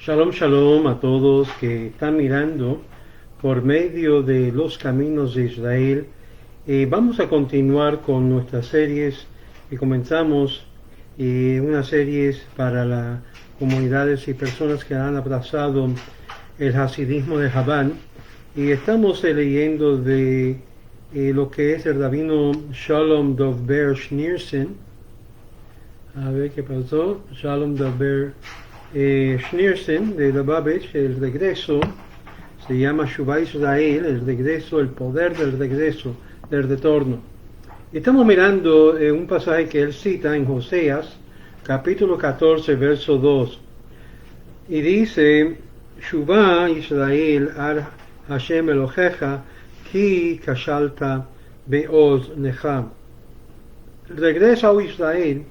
Shalom, shalom a todos que están mirando por medio de los caminos de Israel. Vamos a continuar con nuestras series que comenzamos, unas series para las comunidades y personas que han abrazado el hasidismo de Chabad. Y estamos leyendo de lo que es el rabino Shalom Dovber Schneerson. A ver qué pasó. Shalom Dovber Schneerson de Lubavitch, el regreso, se llama Shuvah Israel, el regreso, el poder del regreso, del retorno. Estamos mirando un pasaje que él cita en Joseas, capítulo 14, verso 2, y dice: Shuvah Israel al Hashem Elohecha, ki kashalta beoz necha. Regresa, oh Israel,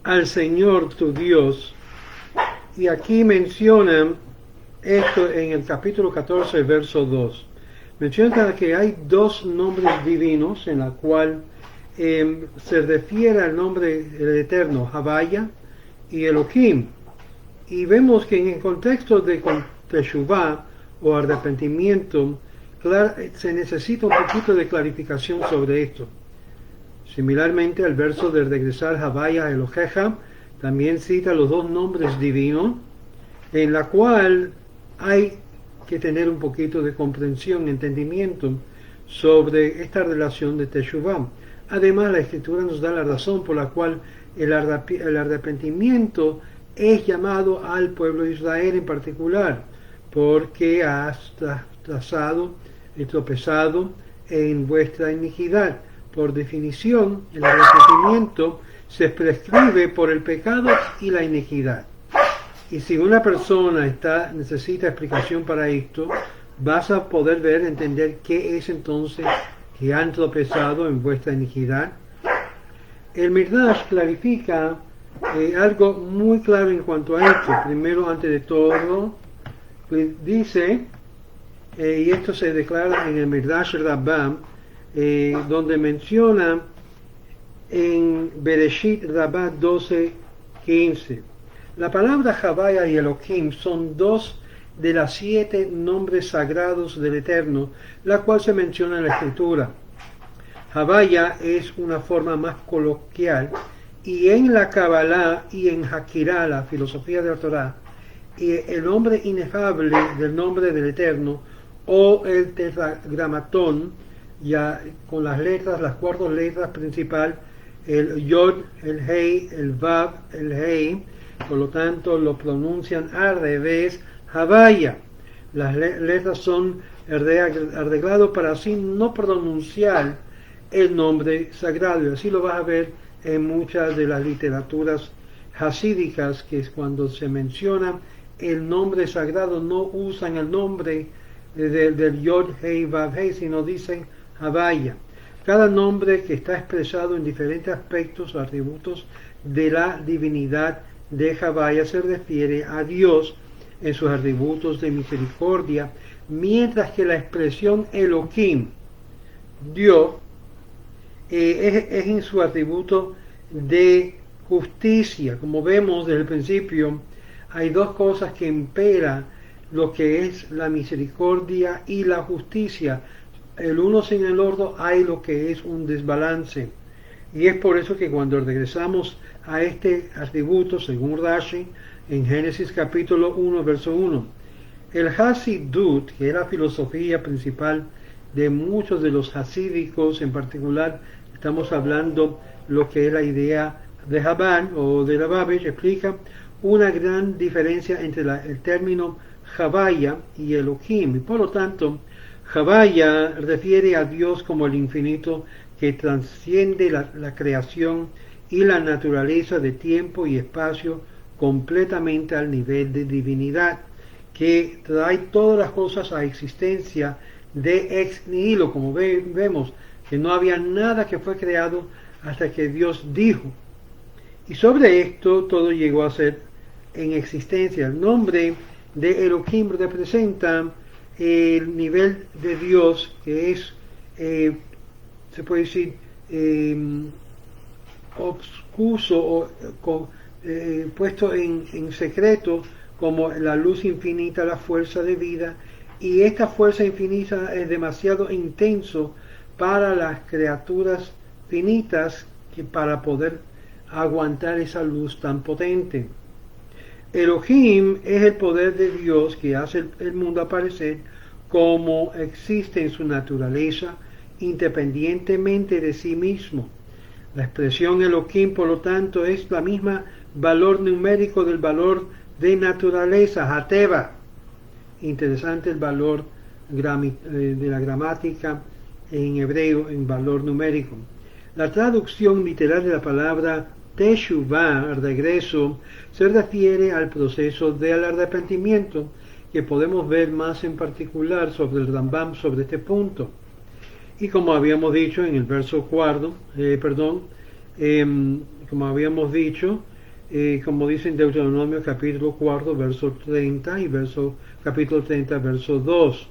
al Señor tu Dios. Y aquí mencionan esto en el capítulo 14, verso 2. Menciona que hay dos nombres divinos en la cual se refiere al nombre del Eterno, Havaya y Elohim. Y vemos que en el contexto de Teshuvah o arrepentimiento, se necesita un poquito de clarificación sobre esto. Similarmente, el verso de regresar Havaya Elohecha también cita los dos nombres divinos, en la cual hay que tener un poquito de comprensión, entendimiento sobre esta relación de Teshuvah. Además, la Escritura nos da la razón por la cual el arrepentimiento es llamado al pueblo de Israel en particular, porque has trazado y tropezado en vuestra iniquidad. Por definición, el arrepentimiento se prescribe por el pecado y la iniquidad. Y si una persona necesita explicación para esto, vas a poder entender qué es entonces que han tropezado en vuestra iniquidad. El Midrash clarifica algo muy claro en cuanto a esto. Primero, antes de todo, dice, y esto se declara en el Midrash Rabbah, donde menciona en Bereshit Rabbah 12:15. La palabra Havaya y Elohim son dos de las 7 nombres sagrados del Eterno, la cual se menciona en la Escritura. Havaya es una forma más coloquial, y en la Kabbalah y en Hakirah, la filosofía de la Torah, y el nombre inefable del nombre del Eterno, o el tetragramatón, ya con las 4 letras principales, el Yod, el Hei, el Vav, el Hei, por lo tanto lo pronuncian al revés, Havaya. Las letras son arregladas para así no pronunciar el nombre sagrado, y así lo vas a ver en muchas de las literaturas hasídicas, que es cuando se menciona el nombre sagrado, no usan el nombre del Yod, Hei, Vav, Hei, sino dicen Havaya. Cada nombre que está expresado en diferentes aspectos o atributos de la divinidad de Havaya se refiere a Dios en sus atributos de misericordia, mientras que la expresión Elohim, Dios, es en su atributo de justicia. Como vemos desde el principio, hay dos cosas que imperan lo que es la misericordia y la justicia. El uno sin el otro hay lo que es un desbalance. Y es por eso que cuando regresamos a este atributo, según Rashi, en Génesis capítulo 1, verso 1, el Hasidut, que es la filosofía principal de muchos de los hasídicos, en particular estamos hablando lo que es la idea de Chabad o de Lubavitch, explica una gran diferencia entre el término Havaya y Elohim, y por lo tanto Havaya refiere a Dios como el infinito que trasciende la creación y la naturaleza de tiempo y espacio completamente al nivel de divinidad, que trae todas las cosas a existencia de ex nihilo, como vemos, que no había nada que fue creado hasta que Dios dijo. Y sobre esto todo llegó a ser en existencia. El nombre de Elohim representa el nivel de Dios que es, se puede decir, obscuso o puesto en secreto como la luz infinita, la fuerza de vida, y esta fuerza infinita es demasiado intenso para las criaturas finitas que para poder aguantar esa luz tan potente. Elohim es el poder de Dios que hace el mundo aparecer como existe en su naturaleza, independientemente de sí mismo. La expresión Elohim, por lo tanto, es la misma valor numérico del valor de naturaleza, Hateva. Interesante el valor de la gramática en hebreo en valor numérico. La traducción literal de la palabra Teshuvah, regreso, se refiere al proceso del arrepentimiento, que podemos ver más en particular sobre el Rambam sobre este punto. Y como habíamos dicho en el verso cuarto, como habíamos dicho, como dice en Deuteronomio capítulo 4, verso 30 y capítulo 30, verso 2.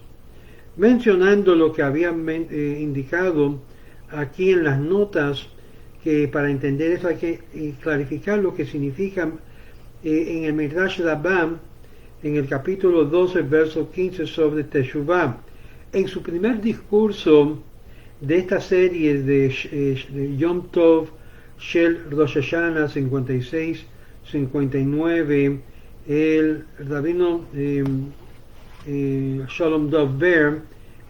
Mencionando lo que había indicado aquí en las notas, que para entender eso hay que clarificar lo que significa en el Midrash Rabbah, en el capítulo 12, verso 15 sobre Teshuvah. En su primer discurso de esta serie de Yom Tov Shel Rosh Hashanah 56-59, el rabino Shalom Dov Ber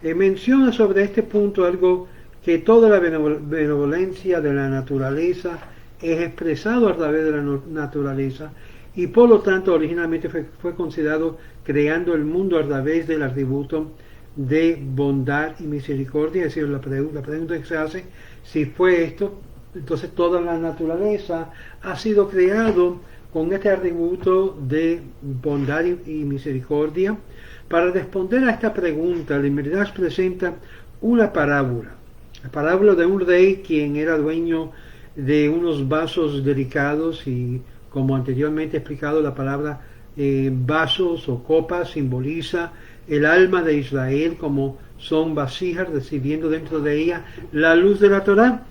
menciona sobre este punto algo que toda la benevolencia de la naturaleza es expresado a través de la naturaleza, y por lo tanto originalmente fue considerado creando el mundo a través del atributo de bondad y misericordia. Es decir, la pregunta que se hace, si fue esto, entonces toda la naturaleza ha sido creado con este atributo de bondad y misericordia. Para responder a esta pregunta, el Midrash presenta una parábola, la parábola de un rey quien era dueño de unos vasos delicados, y como anteriormente explicado, la palabra vasos o copas simboliza el alma de Israel, como son vasijas recibiendo dentro de ella la luz de la Torá,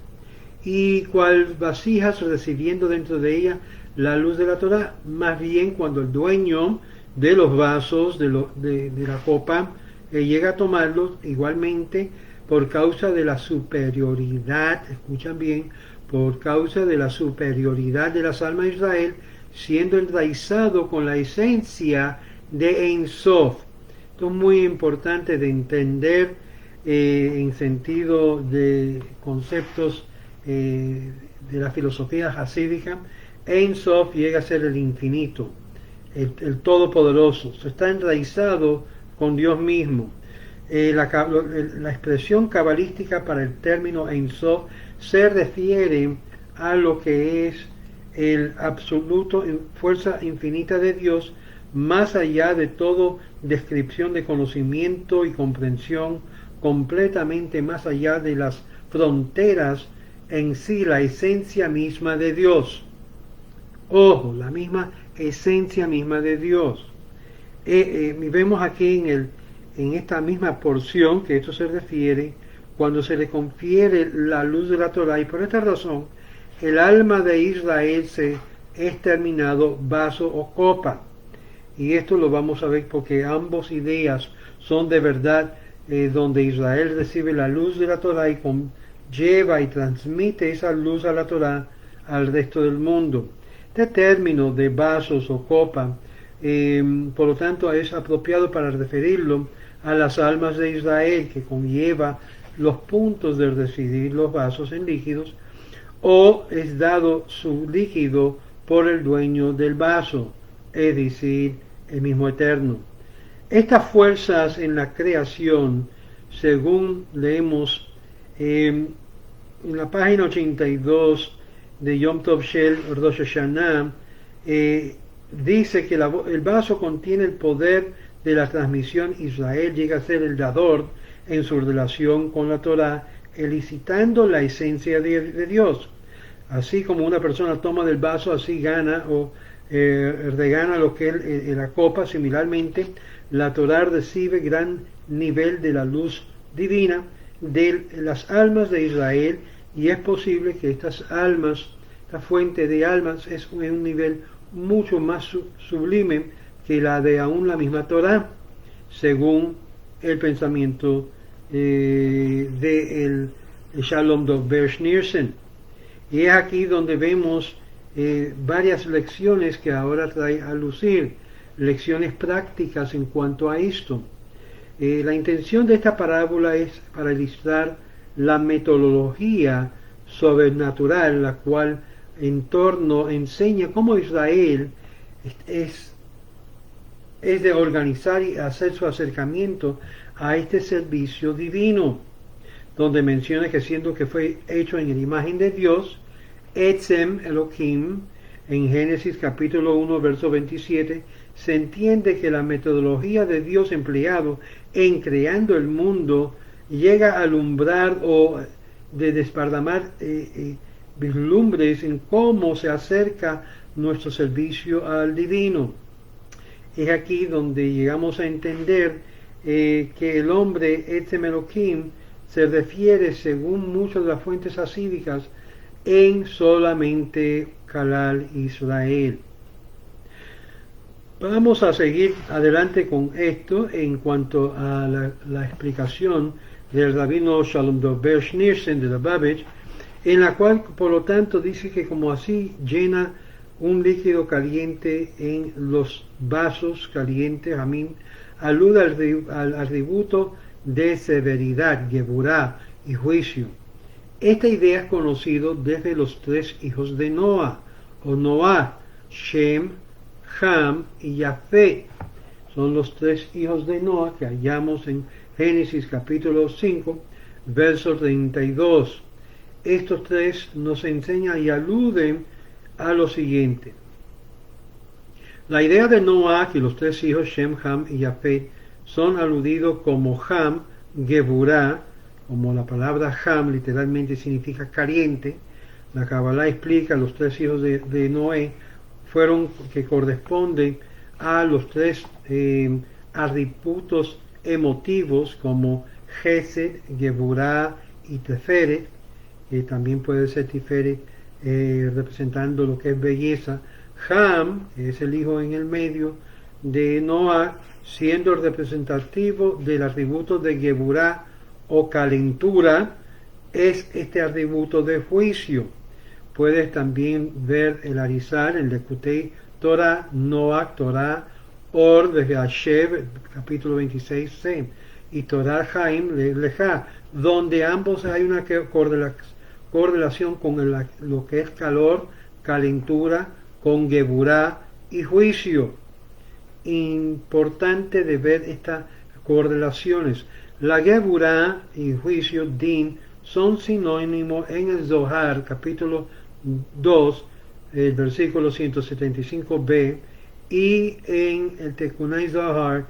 y cual vasijas recibiendo dentro de ella la luz de la Torá. Más bien, cuando el dueño de los vasos, de la copa, llega a tomarlos, igualmente por causa de la superioridad, escuchan bien, por causa de la superioridad de las almas de Israel, siendo enraizado con la esencia de Ein Sof. Esto es muy importante de entender en sentido de conceptos de la filosofía hasídica. Ein Sof llega a ser el infinito, el todopoderoso. Se está enraizado con Dios mismo. La expresión cabalística para el término Ein Sof se refiere a lo que es el absoluto fuerza infinita de Dios, más allá de toda descripción de conocimiento y comprensión, completamente más allá de las fronteras en sí, la esencia misma de Dios. Ojo, la misma esencia misma de Dios. Vemos aquí en esta misma porción que esto se refiere cuando se le confiere la luz de la Torá, y por esta razón el alma de Israel es terminado vaso o copa. Y esto lo vamos a ver porque ambos ideas son de verdad, donde Israel recibe la luz de la Torá y lleva y transmite esa luz a la Torá al resto del mundo. Este término de vasos o copa, por lo tanto, es apropiado para referirlo a las almas de Israel, que conlleva los puntos de decidir los vasos en líquidos, o es dado su líquido por el dueño del vaso, es decir, el mismo Eterno. Estas fuerzas en la creación, según leemos en la página 82 de Yom Tov Shel Rosh Hashanah, dice que el vaso contiene el poder de la transmisión. Israel llega a ser el dador en su relación con la Torá, elicitando la esencia de Dios. Así como una persona toma del vaso, así gana o regana lo que es la copa. Similarmente, la Torá recibe gran nivel de la luz divina de las almas de Israel, y es posible que estas almas, esta fuente de almas, es un nivel mucho más sublime que la de aún la misma Torá, según el pensamiento de el Shalom Dovber Schneerson. Y es aquí donde vemos varias lecciones que ahora trae a lucir, lecciones prácticas en cuanto a esto. La intención de esta parábola es para ilustrar la metodología sobrenatural, la cual en torno enseña cómo Israel es de organizar y hacer su acercamiento a este servicio divino, donde menciona que siendo que fue hecho en la imagen de Dios, Etzem Elohim, en Génesis capítulo 1, verso 27, se entiende que la metodología de Dios empleado en creando el mundo llega a alumbrar o de desparramar vislumbres en cómo se acerca nuestro servicio al divino. Es aquí donde llegamos a entender que el hombre Etzem Elohim se refiere, según muchas de las fuentes hasídicas, en solamente Kalal Israel. Vamos a seguir adelante con esto en cuanto a la explicación del rabino Shalom Dovber Schneerson de Lubavitch, en la cual, por lo tanto, dice que como así llena un líquido caliente en los vasos calientes, amén, alude al atributo de severidad, Geburá y juicio. Esta idea es conocida desde los tres hijos de Noah, o Noah, Shem, Ham y Yafet. Son los tres hijos de Noah que hallamos en Génesis capítulo 5, verso 32. Estos tres nos enseñan y aluden a lo siguiente. La idea de Noah y los tres hijos Shem, Ham y Yafet son aludidos como Ham, Geburá, como la palabra Ham literalmente significa caliente. La Kabbalah explica los tres hijos de Noé fueron que corresponden a los tres atributos emotivos como Gesed, Geburá y Tiferet, que también puede ser Tiferet representando lo que es belleza. Ham, que es el hijo en el medio de Noah, siendo representativo del atributo de Geburá o calentura, es este atributo de juicio. Puedes también ver el Arizal, el Lekutei Torah, Noach, Torah, Or, de Hashev, capítulo 26c, y Torah Haim, Leja, donde ambos hay una correlación con lo que es calor, calentura, con Geburá y juicio. Importante de ver estas correlaciones. La Geburá y juicio, Din, son sinónimos en el Zohar, capítulo 2, el versículo 175b, y en el Tekunai Zohar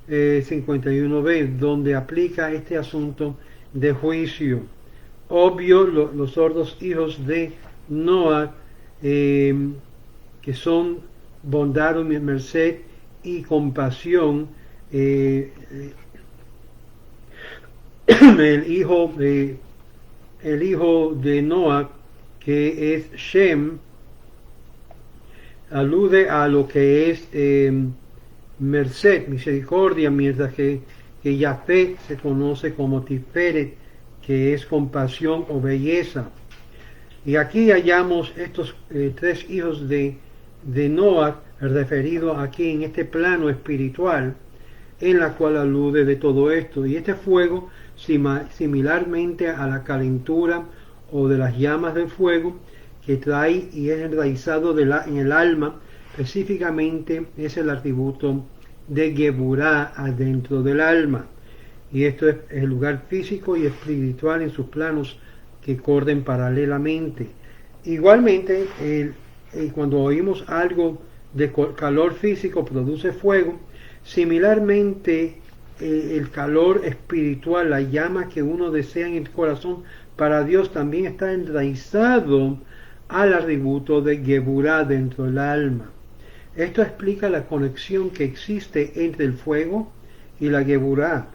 51b, donde aplica este asunto de juicio. Obvio, los sordos hijos de Noah, que son bondad, merced y compasión, el hijo de Noah, que es Shem, alude a lo que es merced, misericordia, mientras que Yafet se conoce como Tiferet, que es compasión o belleza. Y aquí hallamos estos tres hijos de Noah referidos aquí en este plano espiritual, en la cual alude de todo esto. Y este fuego, similarmente a la calentura o de las llamas del fuego, que trae y es enraizado en el alma, específicamente es el atributo de Geburá adentro del alma. Y esto es el lugar físico y espiritual en sus planos que corren paralelamente. Igualmente, cuando oímos algo de calor físico produce fuego, similarmente el calor espiritual, la llama que uno desea en el corazón para Dios, también está enraizado al atributo de Geburá dentro del alma. Esto explica la conexión que existe entre el fuego y la Geburá.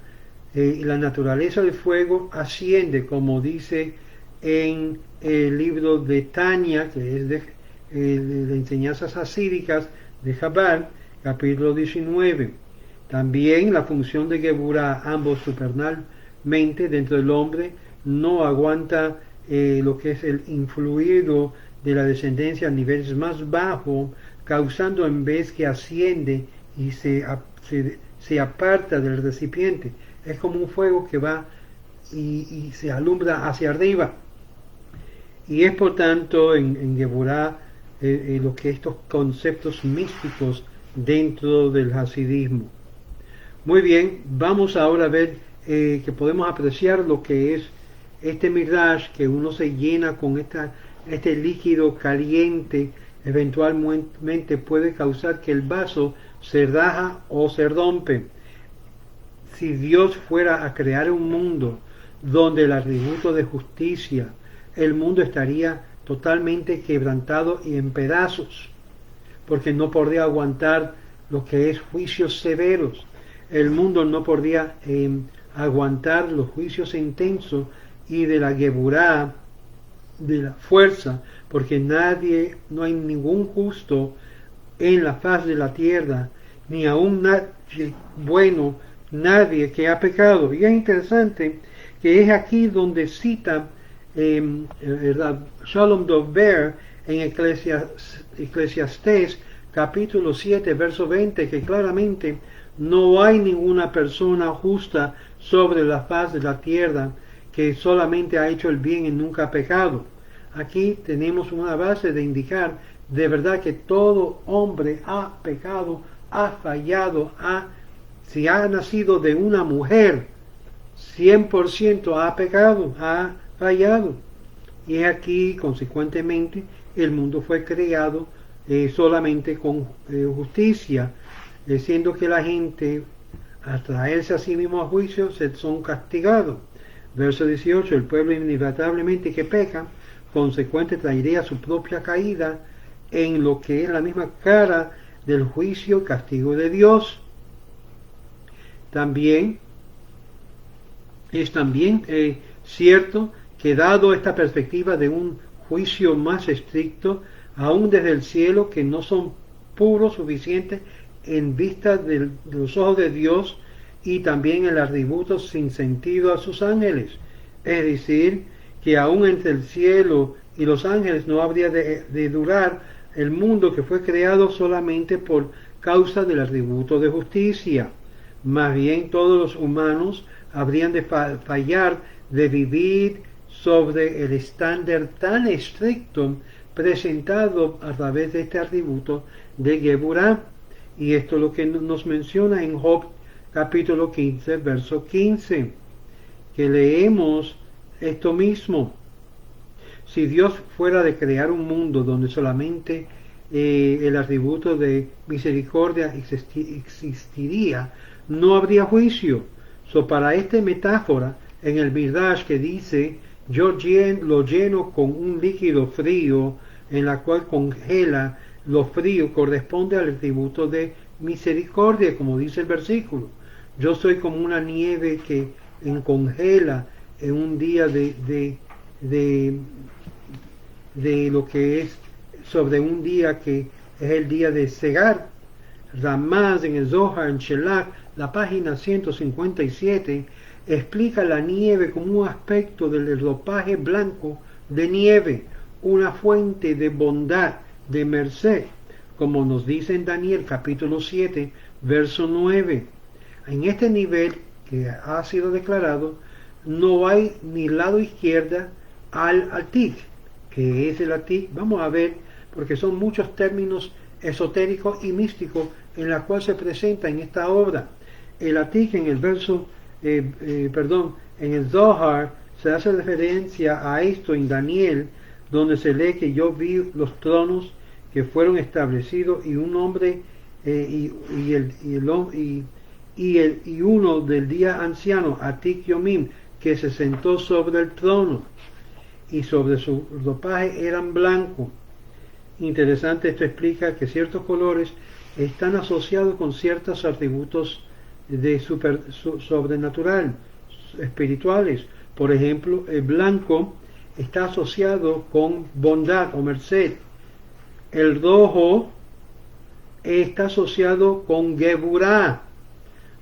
Y la naturaleza del fuego asciende, como dice en el libro de Tania, que es de enseñanzas hasídicas de Jabal, capítulo 19. También la función de Geburah, ambos supernalmente dentro del hombre, no aguanta lo que es el influido de la descendencia a niveles más bajos, causando en vez que asciende y se aparta del recipiente. Es como un fuego que va y se alumbra hacia arriba. Y es por tanto en Geburah lo que estos conceptos místicos dentro del hasidismo. Muy bien, vamos ahora a ver que podemos apreciar lo que es este midrash, que uno se llena con este líquido caliente, eventualmente puede causar que el vaso se raja o se rompe. Si Dios fuera a crear un mundo donde el atributo de justicia, el mundo estaría totalmente quebrantado y en pedazos, porque no podría aguantar lo que es juicios severos. El mundo no podría aguantar los juicios intensos y de la Geburah, de la fuerza, porque no hay ningún justo en la faz de la tierra, ni aún nadie bueno, nadie que ha pecado. Y es interesante que es aquí donde cita Shalom Dover en Eclesiastés capítulo 7 verso 20, que claramente no hay ninguna persona justa sobre la faz de la tierra que solamente ha hecho el bien y nunca ha pecado. Aquí tenemos una base de indicar de verdad que todo hombre ha pecado, ha fallado, si ha nacido de una mujer, 100% ha pecado, ha fallado. Y aquí, consecuentemente, el mundo fue creado solamente con justicia, siendo que la gente, al traerse a sí mismo a juicio, son castigados. Verso 18, el pueblo inevitablemente que peca, consecuente traería su propia caída en lo que es la misma cara del juicio y castigo de Dios. También es cierto que dado esta perspectiva de un juicio más estricto, aún desde el cielo, que no son puros suficientes en vista de los ojos de Dios, y también el atributo sin sentido a sus ángeles. Es decir, que aún entre el cielo y los ángeles no habría de durar el mundo que fue creado solamente por causa del atributo de justicia. Más bien todos los humanos habrían de fallar de vivir sobre el estándar tan estricto presentado a través de este atributo de Geburah. Y esto es lo que nos menciona en Job capítulo 15, verso 15, que leemos esto mismo. Si Dios fuera de crear un mundo donde solamente el atributo de misericordia existiría, no habría juicio. Para esta metáfora, en el Midrash que dice, yo lo lleno con un líquido frío, en la cual congela lo frío, corresponde al atributo de misericordia, como dice el versículo. Yo soy como una nieve que congela en un día de lo que es sobre un día que es el día de cegar. Ramaz en el Zohar, en Shelach, la página 157, explica la nieve como un aspecto del ropaje blanco de nieve, una fuente de bondad, de merced, como nos dice en Daniel capítulo 7, verso 9. En este nivel que ha sido declarado, no hay ni lado izquierda al Atik. ¿Qué es el Atik? Vamos a ver, porque son muchos términos esotéricos y místicos en la cual se presenta en esta obra. El Atik en el verso, en el Zohar se hace referencia a esto en Daniel, donde se lee que yo vi los tronos que fueron establecidos y un hombre y uno del día anciano, Atik Yomim, que se sentó sobre el trono y sobre su ropaje eran blancos. Interesante, esto explica que ciertos colores están asociados con ciertos atributos de sobrenatural, espirituales. Por ejemplo, el blanco está asociado con bondad o merced. El rojo está asociado con Geburah,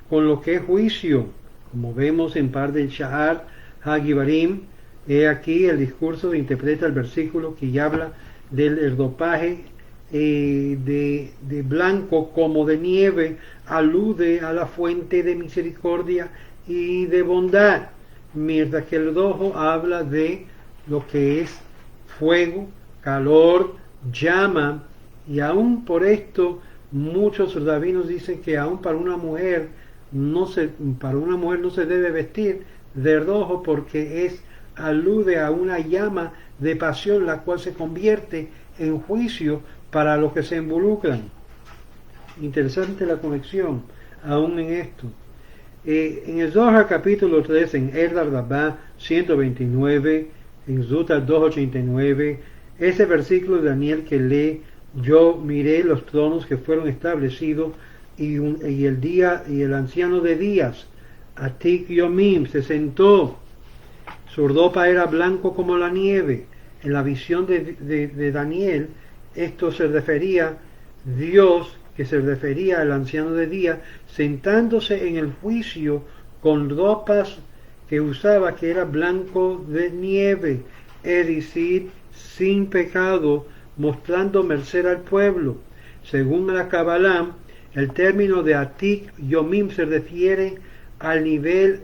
con lo que es juicio, como vemos en par del Sha'ar Hagibarim. He aquí el discurso interpreta el versículo que ya habla del dopaje de blanco como de nieve, alude a la fuente de misericordia y de bondad, mientras que el rojo habla de lo que es fuego, calor, llama, y aún por esto muchos rabinos dicen que aún para una mujer no se debe vestir de rojo, porque alude a una llama de pasión, la cual se convierte en juicio para los que se involucran. Interesante la conexión aún en esto. En el Zohar capítulo 3, en Erdar Rabbah 129, en Zuta 289, ese versículo de Daniel que lee: yo miré los tronos que fueron establecidos y el anciano de días, Atik Yomim, se sentó. Su ropa era blanco como la nieve. En la visión de Daniel, esto se refería Dios, que se refería al anciano de día, sentándose en el juicio con ropas que usaba, que era blanco de nieve, es decir, sin pecado, mostrando merced al pueblo. Según la Kabbalah, el término de Atik Yomim se refiere al nivel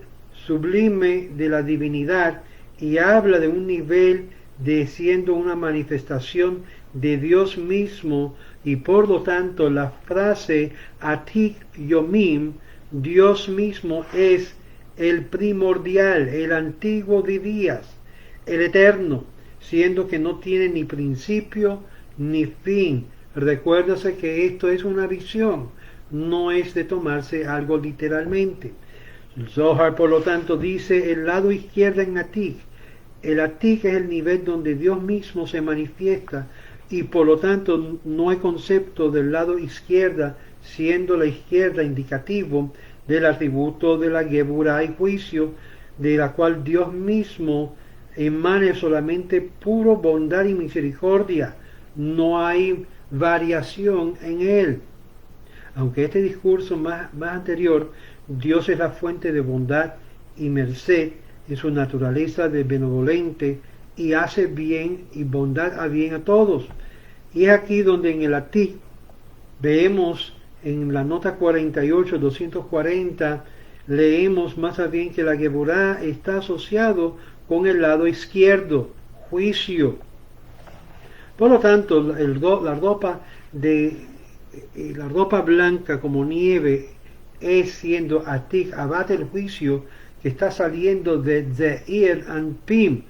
sublime de la divinidad y habla de un nivel de siendo una manifestación de Dios mismo, y por lo tanto la frase Atik Yomim, Dios mismo, es el primordial, el antiguo de días, el eterno, siendo que no tiene ni principio ni fin. Recuérdase que esto es una visión, no es de tomarse algo literalmente. El Zohar, por lo tanto, dice el lado izquierdo en Atik. El Atik es el nivel donde Dios mismo se manifiesta, y por lo tanto no hay concepto del lado izquierda, siendo la izquierda indicativo del atributo de la Geburah y juicio, de la cual Dios mismo emane solamente puro bondad y misericordia. No hay variación en él. Aunque este discurso más anterior, Dios es la fuente de bondad y merced en su naturaleza de benevolente, y hace bien y bondad a bien a todos. Y es aquí donde en el Atik vemos en la nota 48, 240, leemos más bien que la Geburah está asociado con el lado izquierdo, juicio. Por lo tanto, la ropa blanca como nieve es siendo Atik, abate el juicio, que está saliendo de Zeir Anpim,